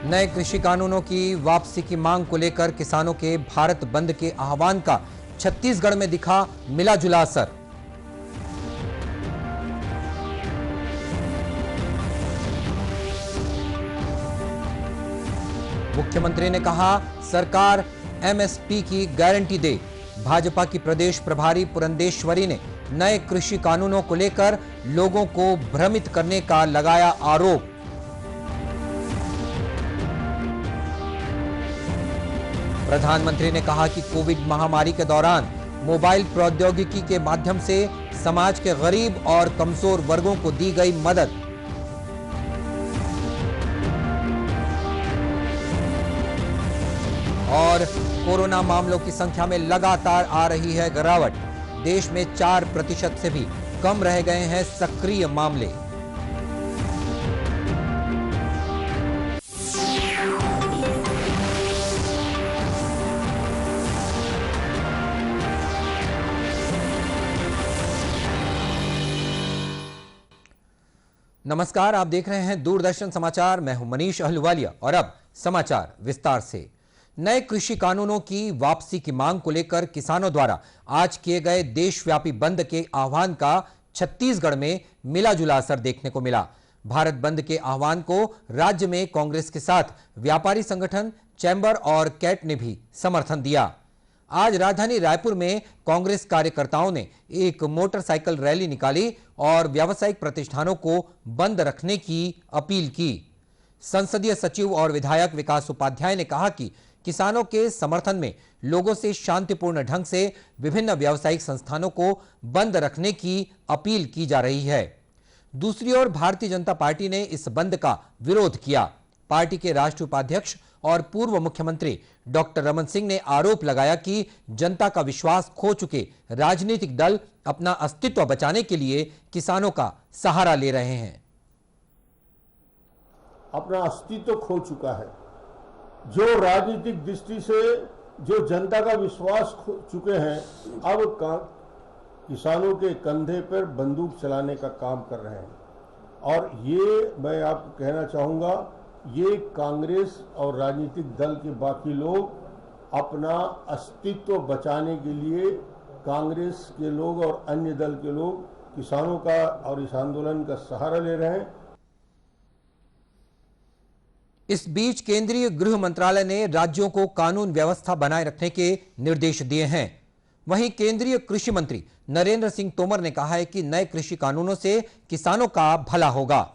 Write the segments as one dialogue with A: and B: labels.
A: नए कृषि कानूनों की वापसी की मांग को लेकर किसानों के भारत बंद के आह्वान का छत्तीसगढ़ में दिखा मिला जुला असर। मुख्यमंत्री ने कहा, सरकार एमएसपी की गारंटी दे। भाजपा की प्रदेश प्रभारी पुरंदेश्वरी ने नए कृषि कानूनों को लेकर लोगों को भ्रमित करने का लगाया आरोप। प्रधानमंत्री ने कहा कि कोविड महामारी के दौरान मोबाइल प्रौद्योगिकी के माध्यम से समाज के गरीब और कमजोर वर्गों को दी गई मदद। और कोरोना मामलों की संख्या में लगातार आ रही है गिरावट। देश में 4% से भी कम रह गए हैं सक्रिय मामले। नमस्कार, आप देख रहे हैं दूरदर्शन समाचार। मैं हूं मनीष अहलुवालिया और अब समाचार विस्तार से। नए कृषि कानूनों की वापसी की मांग को लेकर किसानों द्वारा आज किए गए देशव्यापी बंद के आह्वान का छत्तीसगढ़ में मिला जुला असर देखने को मिला। भारत बंद के आह्वान को राज्य में कांग्रेस के साथ व्यापारी संगठन, चैंबर और कैट ने भी समर्थन दिया। आज राजधानी रायपुर में कांग्रेस कार्यकर्ताओं ने एक मोटरसाइकिल रैली निकाली और व्यावसायिक प्रतिष्ठानों को बंद रखने की अपील की। संसदीय सचिव और विधायक विकास उपाध्याय ने कहा कि किसानों के समर्थन में लोगों से शांतिपूर्ण ढंग से विभिन्न व्यावसायिक संस्थानों को बंद रखने की अपील की जा रही है। दूसरी ओर भारतीय जनता पार्टी ने इस बंद का विरोध किया। पार्टी के राष्ट्रीय उपाध्यक्ष और पूर्व मुख्यमंत्री डॉक्टर रमन सिंह ने आरोप लगाया कि जनता का विश्वास खो चुके राजनीतिक दल अपना अस्तित्व बचाने के लिए किसानों का सहारा ले रहे हैं।
B: अपना अस्तित्व खो चुका है। जो राजनीतिक दृष्टि से जो जनता का विश्वास खो चुके हैं, अब किसानों के कंधे पर बंदूक चलाने का काम कर रहे हैं। और ये मैं आपको कहना चाहूंगा, ये कांग्रेस और राजनीतिक दल के बाकी लोग अपना अस्तित्व बचाने के लिए, कांग्रेस के लोग और अन्य दल के लोग किसानों का और इस आंदोलन का सहारा ले रहे हैं।
A: इस बीच केंद्रीय गृह मंत्रालय ने राज्यों को कानून व्यवस्था बनाए रखने के निर्देश दिए हैं। वहीं केंद्रीय कृषि मंत्री नरेंद्र सिंह तोमर ने कहा है कि नए कृषि कानूनों से किसानों का भला होगा।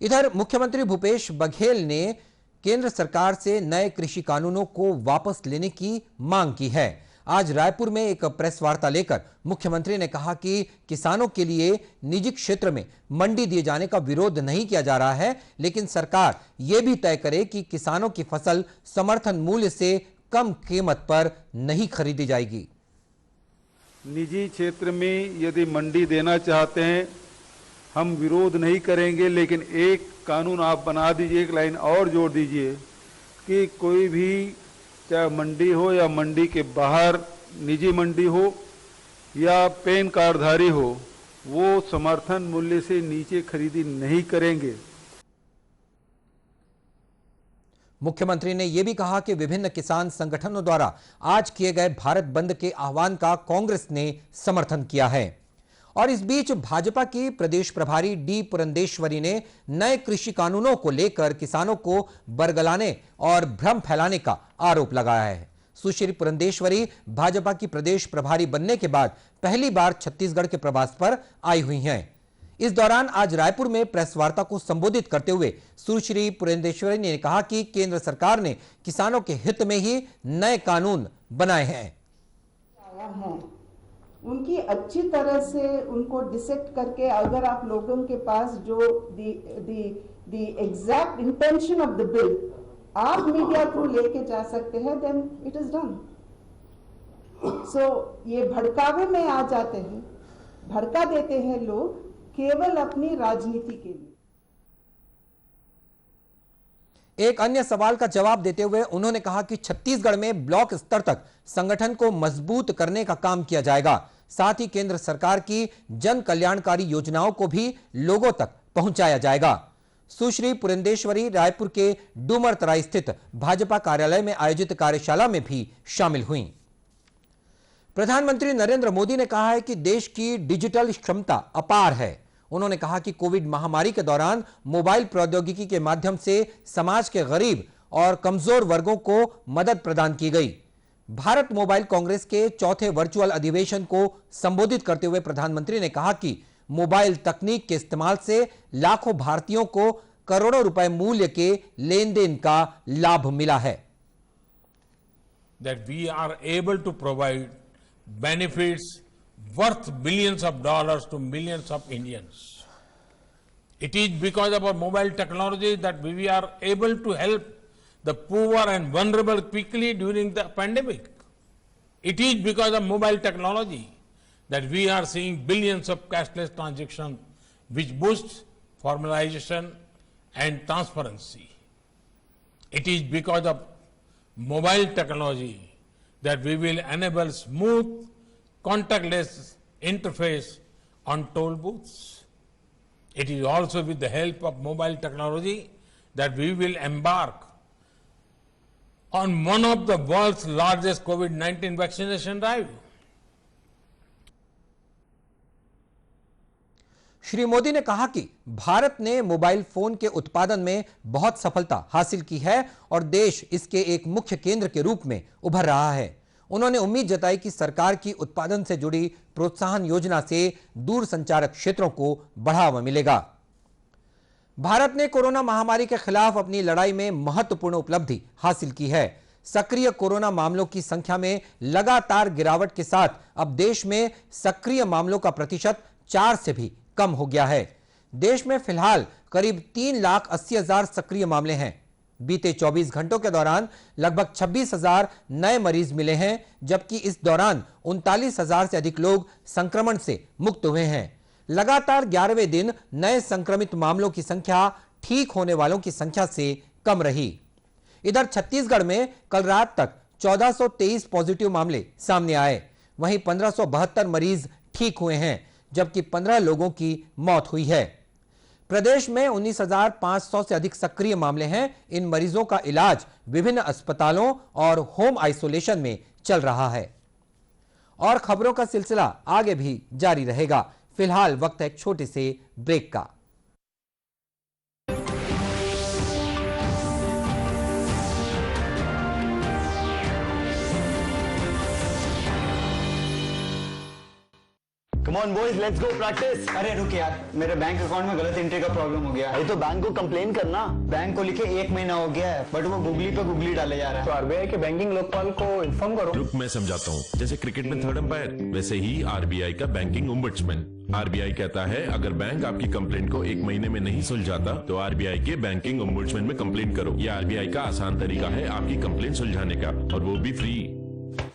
A: इधर मुख्यमंत्री भूपेश बघेल ने केंद्र सरकार से नए कृषि कानूनों को वापस लेने की मांग की है। आज रायपुर में एक प्रेस वार्ता लेकर मुख्यमंत्री ने कहा कि किसानों के लिए निजी क्षेत्र में मंडी दिए जाने का विरोध नहीं किया जा रहा है, लेकिन सरकार यह भी तय करे कि किसानों की फसल समर्थन मूल्य से कम कीमत पर नहीं खरीदी जाएगी।
C: निजी क्षेत्र में यदि मंडी देना चाहते हैं, हम विरोध नहीं करेंगे, लेकिन एक कानून आप बना दीजिए, एक लाइन और जोड़ दीजिए कि कोई भी, चाहे मंडी हो या मंडी के बाहर निजी मंडी हो या पैन कार्डधारी हो, वो समर्थन मूल्य से नीचे खरीदी नहीं करेंगे।
A: मुख्यमंत्री ने यह भी कहा कि विभिन्न किसान संगठनों द्वारा आज किए गए भारत बंद के आह्वान का कांग्रेस ने समर्थन किया है। और इस बीच भाजपा की प्रदेश प्रभारी डी पुरंदेश्वरी ने नए कृषि कानूनों को लेकर किसानों को बरगलाने और भ्रम फैलाने का आरोप लगाया है। सुश्री पुरंदेश्वरी भाजपा की प्रदेश प्रभारी बनने के बाद पहली बार छत्तीसगढ़ के प्रवास पर आई हुई हैं। इस दौरान आज रायपुर में प्रेस वार्ता को संबोधित करते हुए सुश्री पुरंदेश्वरी ने कहा कि केंद्र सरकार ने किसानों के हित में ही नए कानून बनाए हैं।
D: उनकी अच्छी तरह से उनको डिसेक्ट करके, अगर आप लोगों के पास जो the exact intention of the bill आप मीडिया थ्रू लेके जा सकते हैं, देन इट इज डन। सो ये भड़कावे में आ जाते हैं, भड़का देते हैं लोग केवल अपनी राजनीति के लिए।
A: एक अन्य सवाल का जवाब देते हुए उन्होंने कहा कि छत्तीसगढ़ में ब्लॉक स्तर तक संगठन को मजबूत करने का काम किया जाएगा। साथ ही केंद्र सरकार की जन कल्याणकारी योजनाओं को भी लोगों तक पहुंचाया जाएगा। सुश्री पुरंदेश्वरी रायपुर के डूमरतराई स्थित भाजपा कार्यालय में आयोजित कार्यशाला में भी शामिल हुईं। प्रधानमंत्री नरेंद्र मोदी ने कहा है कि देश की डिजिटल क्षमता अपार है। उन्होंने कहा कि कोविड महामारी के दौरान मोबाइल प्रौद्योगिकी के माध्यम से समाज के गरीब और कमजोर वर्गों को मदद प्रदान की गई। भारत मोबाइल कांग्रेस के चौथे वर्चुअल अधिवेशन को संबोधित करते हुए प्रधानमंत्री ने कहा कि मोबाइल तकनीक के इस्तेमाल से लाखों भारतीयों को करोड़ों रुपए मूल्य के लेन देन का लाभ मिला है।
E: That we are able to provide benefits worth billions of dollars to millions of Indians. It is because of our mobile technology that we are able to help the poor and vulnerable quickly during the pandemic. It is because of mobile technology that we are seeing billions of cashless transactions, which boosts formalization and transparency. It is because of mobile technology that we will enable smooth, contactless interface on toll booths. It is also with the help of mobile technology that we will embark on one of the world's largest COVID-19 vaccination drive.
A: Shri Modi ने कहा कि भारत ने mobile phone के उत्पादन में बहुत सफलता हासिल की है और देश इसके एक मुख्य केंद्र के रूप में उभर रहा है। उन्होंने उम्मीद जताई कि सरकार की उत्पादन से जुड़ी प्रोत्साहन योजना से दूरसंचार क्षेत्रों को बढ़ावा मिलेगा। भारत ने कोरोना महामारी के खिलाफ अपनी लड़ाई में महत्वपूर्ण उपलब्धि हासिल की है। सक्रिय कोरोना मामलों की संख्या में लगातार गिरावट के साथ अब देश में सक्रिय मामलों का प्रतिशत 4 से भी कम हो गया है। देश में फिलहाल करीब 3,80,000 सक्रिय मामले हैं। बीते 24 घंटों के दौरान लगभग 26,000 नए मरीज मिले हैं, जबकि इस दौरान 39,000 से अधिक लोग संक्रमण से मुक्त हुए हैं। लगातार 11वें दिन नए संक्रमित मामलों की संख्या ठीक होने वालों की संख्या से कम रही। इधर छत्तीसगढ़ में कल रात तक 1423 पॉजिटिव मामले सामने आए। वहीं 1572 मरीज ठीक हुए हैं, जबकि 15 लोगों की मौत हुई है। प्रदेश में 19,500 से अधिक सक्रिय मामले हैं। इन मरीजों का इलाज विभिन्न अस्पतालों और होम आइसोलेशन में चल रहा है। और खबरों का सिलसिला आगे भी जारी रहेगा। फिलहाल वक्त है एक छोटे से ब्रेक का।
F: Come on boys, let's go practice.
G: अरे रुक यार, मेरे बैंक अकाउंट में गलत एंट्री का प्रॉब्लम हो गया।
F: अरे तो बैंक को कंप्लेन करना।
G: बैंक को लिखे 1 महीना हो गया है, बट वो गूगली पे गूगली डाले जा रहा है।
F: तो आरबीआई के बैंकिंग लोकपाल को इन्फॉर्म करो।
H: रुक, मैं समझाता हूँ। जैसे क्रिकेट में थर्ड अंपायर, वैसे ही आरबीआई का बैंकिंग ओम्बड्समैन। आरबीआई कहता है अगर बैंक आपकी कंप्लेंट को 1 महीने में नहीं सुलझाता तो आरबीआई के बैंकिंग ओम्बड्समैन में कंप्लेंट करो। यह आरबीआई का आसान तरीका है आपकी कंप्लेंट सुलझाने का, और वो भी फ्री।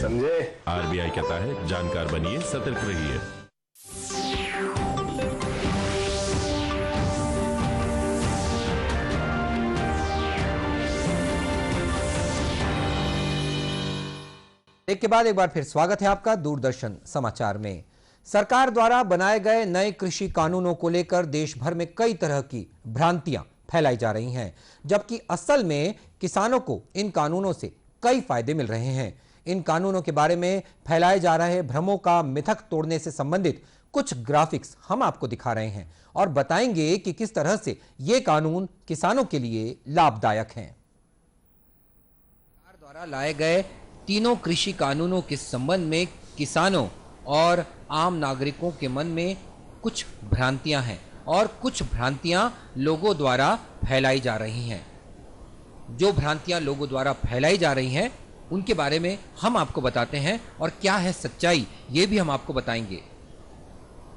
F: समझे?
H: आरबीआई कहता है जानकार बनिए, सतर्क रहिए।
A: एक के बाद एक बार फिर स्वागत है आपका दूरदर्शन समाचार में। सरकार द्वारा बनाए गए नए कृषि कानूनों को लेकर देश भर में कई तरह की भ्रांतियां फैलाई जा रही हैं, जबकि असल में किसानों को इन कानूनों से कई फायदे मिल रहे हैं। इन कानूनों के बारे में फैलाए जा रहे भ्रमों का मिथक तोड़ने से संबंधित कुछ ग्राफिक्स हम आपको दिखा रहे हैं और बताएंगे कि किस तरह से ये कानून किसानों के लिए लाभदायक हैं। सरकार द्वारा लाए गए तीनों कृषि कानूनों के संबंध में किसानों और आम नागरिकों के मन में कुछ भ्रांतियां हैं और कुछ भ्रांतियां लोगों द्वारा फैलाई जा रही हैं। जो भ्रांतियां लोगों द्वारा फैलाई जा रही हैं उनके बारे में हम आपको बताते हैं और क्या है सच्चाई ये भी हम आपको बताएंगे।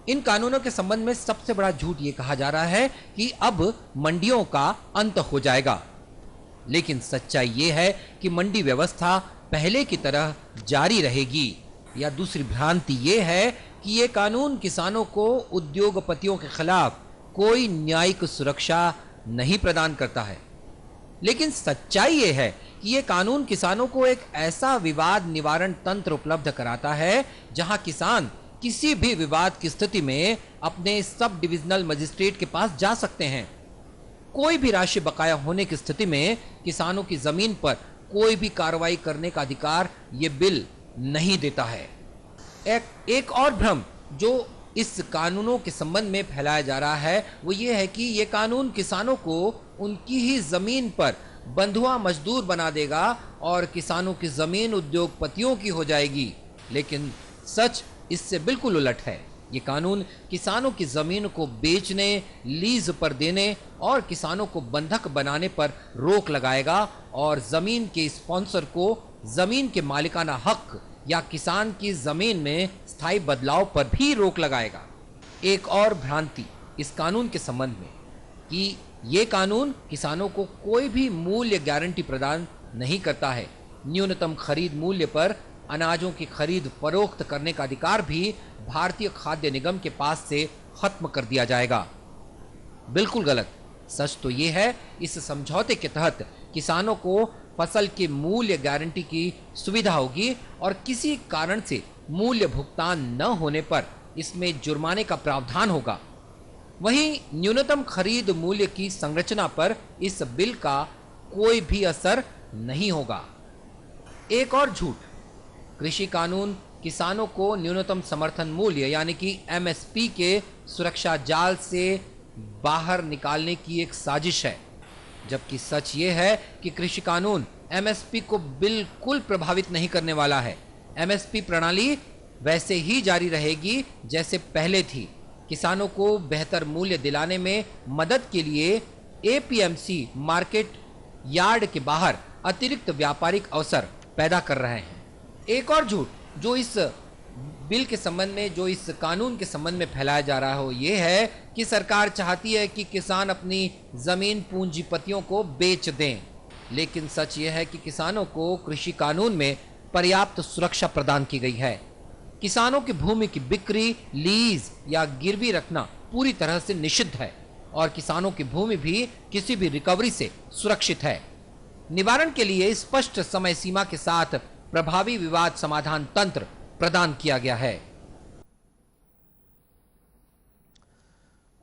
A: इन कानूनों के संबंध में सबसे बड़ा झूठ ये कहा जा रहा है कि अब मंडियों का अंत हो जाएगा, लेकिन सच्चाई ये है कि मंडी व्यवस्था पहले की तरह जारी रहेगी। या दूसरी भ्रांति ये है कि ये कानून किसानों को उद्योगपतियों के खिलाफ कोई न्यायिक सुरक्षा नहीं प्रदान करता है, लेकिन सच्चाई ये है कि ये कानून किसानों को एक ऐसा विवाद निवारण तंत्र उपलब्ध कराता है जहां किसान किसी भी विवाद की स्थिति में अपने सब डिविजनल मजिस्ट्रेट के पास जा सकते हैं। कोई भी राशि बकाया होने की स्थिति में किसानों की जमीन पर कोई भी कार्रवाई करने का अधिकार ये बिल नहीं देता है। एक और भ्रम जो इस कानूनों के संबंध में फैलाया जा रहा है वो ये है कि ये कानून किसानों को उनकी ही जमीन पर बंधुआ मजदूर बना देगा और किसानों की जमीन उद्योगपतियों की हो जाएगी। लेकिन सच इससे बिल्कुल उलट है। ये कानून किसानों की जमीन को बेचने, लीज पर देने और किसानों को बंधक बनाने पर रोक लगाएगा और जमीन के स्पॉन्सर को जमीन के मालिकाना हक या किसान की जमीन में स्थायी बदलाव पर भी रोक लगाएगा। एक और भ्रांति इस कानून के संबंध में कि ये कानून किसानों को कोई भी मूल्य गारंटी प्रदान नहीं करता है। न्यूनतम खरीद मूल्य पर अनाजों की खरीद फरोख्त करने का अधिकार भी भारतीय खाद्य निगम के पास से खत्म कर दिया जाएगा। बिल्कुल गलत। सच तो ये है, इस समझौते के तहत किसानों को फसल के मूल्य गारंटी की सुविधा होगी और किसी कारण से मूल्य भुगतान न होने पर इसमें जुर्माने का प्रावधान होगा। वहीं न्यूनतम खरीद मूल्य की संरचना पर इस बिल का कोई भी असर नहीं होगा। एक और झूठ, कृषि कानून किसानों को न्यूनतम समर्थन मूल्य यानी कि एमएसपी के सुरक्षा जाल से बाहर निकालने की एक साजिश है, जबकि सच ये है कि कृषि कानून एमएसपी को बिल्कुल प्रभावित नहीं करने वाला है। एमएसपी प्रणाली वैसे ही जारी रहेगी जैसे पहले थी। किसानों को बेहतर मूल्य दिलाने में मदद के लिए एपीएमसी मार्केट यार्ड के बाहर अतिरिक्त व्यापारिक अवसर पैदा कर रहे हैं। एक और झूठ जो इस बिल के संबंध में, जो इस कानून के संबंध में फैलाया जा रहा हो ये है कि सरकार चाहती है कि किसान अपनी जमीन पूंजीपतियों को बेच दें। लेकिन सच ये है कि किसानों को कृषि कानून में पर्याप्त सुरक्षा प्रदान की गई है। किसानों की भूमि की बिक्री, लीज या गिरवी रखना पूरी तरह से निषिद्ध है और किसानों की भूमि भी किसी भी रिकवरी से सुरक्षित है। निवारण के लिए स्पष्ट समय सीमा के साथ प्रभावी विवाद समाधान तंत्र प्रदान किया गया है।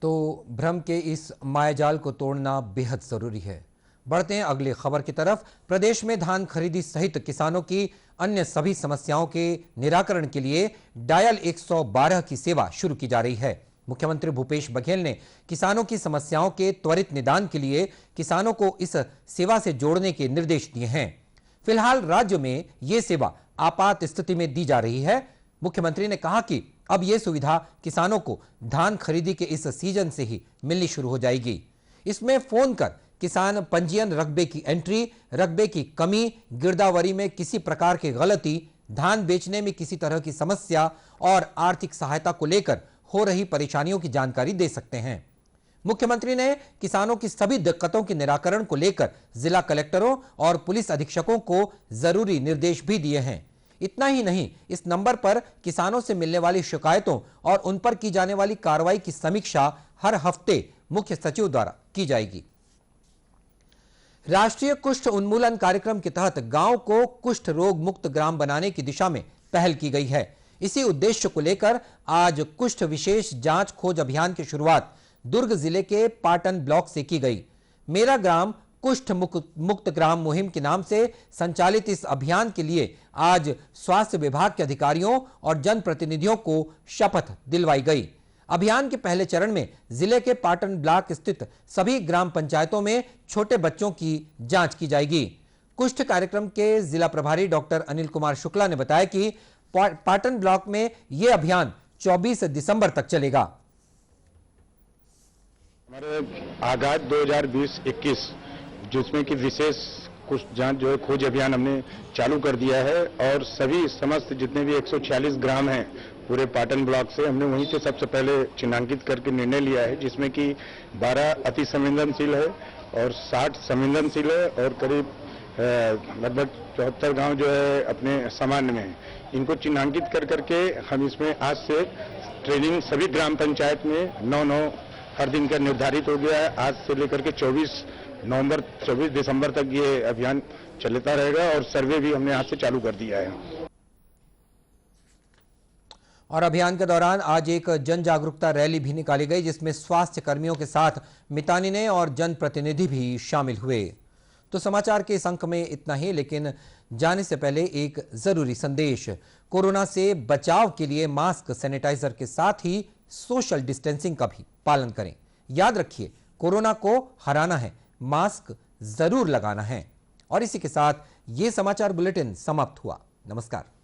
I: तो भ्रम के इस मायाजाल को तोड़ना बेहद जरूरी है। बढ़ते हैं अगली खबर की तरफ। प्रदेश में धान खरीदी सहित किसानों की अन्य सभी समस्याओं के निराकरण के लिए डायल 112 की सेवा शुरू की जा रही है। मुख्यमंत्री भूपेश बघेल ने किसानों की समस्याओं के त्वरित निदान के लिए किसानों को इस सेवा से जोड़ने के निर्देश दिए हैं। फिलहाल राज्य में यह सेवा आपात स्थिति में दी जा रही है। मुख्यमंत्री ने कहा कि अब यह सुविधा किसानों को धान खरीदी के इस सीजन से ही मिलनी शुरू हो जाएगी। इसमें फोन कर किसान पंजीयन, रकबे की एंट्री, रकबे की कमी, गिरदावरी में किसी प्रकार की गलती, धान बेचने में किसी तरह की समस्या और आर्थिक सहायता को लेकर हो रही परेशानियों की जानकारी दे सकते हैं। मुख्यमंत्री ने किसानों की सभी दिक्कतों के निराकरण को लेकर जिला कलेक्टरों और पुलिस अधीक्षकों को जरूरी निर्देश भी दिए हैं। इतना ही नहीं, इस नंबर पर किसानों से मिलने वाली शिकायतों और उन पर की जाने वाली कार्रवाई की समीक्षा हर हफ्ते मुख्य सचिव द्वारा की जाएगी। राष्ट्रीय कुष्ठ उन्मूलन कार्यक्रम के तहत गांव को कुष्ठ रोग मुक्त ग्राम बनाने की दिशा में पहल की गई है। इसी उद्देश्य को लेकर आज कुष्ठ विशेष जांच खोज अभियान की शुरुआत दुर्ग जिले के पाटन ब्लॉक से की गई। मेरा ग्राम कुष्ठ मुक्त ग्राम मुहिम के नाम से संचालित इस अभियान के लिए आज स्वास्थ्य विभाग के अधिकारियों और जनप्रतिनिधियों को शपथ दिलवाई गई। अभियान के पहले चरण में जिले के पाटन ब्लॉक स्थित सभी ग्राम पंचायतों में छोटे बच्चों की जांच की जाएगी। कुष्ठ कार्यक्रम के जिला प्रभारी डॉक्टर अनिल कुमार शुक्ला ने बताया कि पाटन ब्लॉक में यह अभियान 24 दिसंबर तक चलेगा।
J: हमारे आगाज 2020-21 जिसमें कि विशेष कुष्ठ जांच जो है खोज अभियान हमने चालू कर दिया है और सभी समस्त जितने भी 146 ग्राम हैं पूरे पाटन ब्लॉक से हमने वहीं से सबसे पहले चिन्हांकित करके निर्णय लिया है, जिसमें कि 12 अति संवेदनशील है और 60 संवेदनशील है और करीब लगभग 74 गांव जो है अपने सामान्य में है। इनको चिन्हांकित कर करके हम इसमें आज से ट्रेनिंग सभी ग्राम पंचायत में 9-9 हर दिन का निर्धारित हो गया है। आज से लेकर के 24 दिसंबर तक ये अभियान चलता रहेगा और सर्वे भी हमने आज से चालू कर दिया है।
A: और अभियान के दौरान आज एक जन जागरूकता रैली भी निकाली गई, जिसमें स्वास्थ्य कर्मियों के साथ मितानिनें और जनप्रतिनिधि भी शामिल हुए। तो समाचार के इस अंक में इतना ही, लेकिन जाने से पहले एक जरूरी संदेश। कोरोना से बचाव के लिए मास्क, सैनिटाइजर के साथ ही सोशल डिस्टेंसिंग का भी पालन करें। याद रखिए, कोरोना को हराना है, मास्क जरूर लगाना है। और इसी के साथ ये समाचार बुलेटिन समाप्त हुआ। नमस्कार।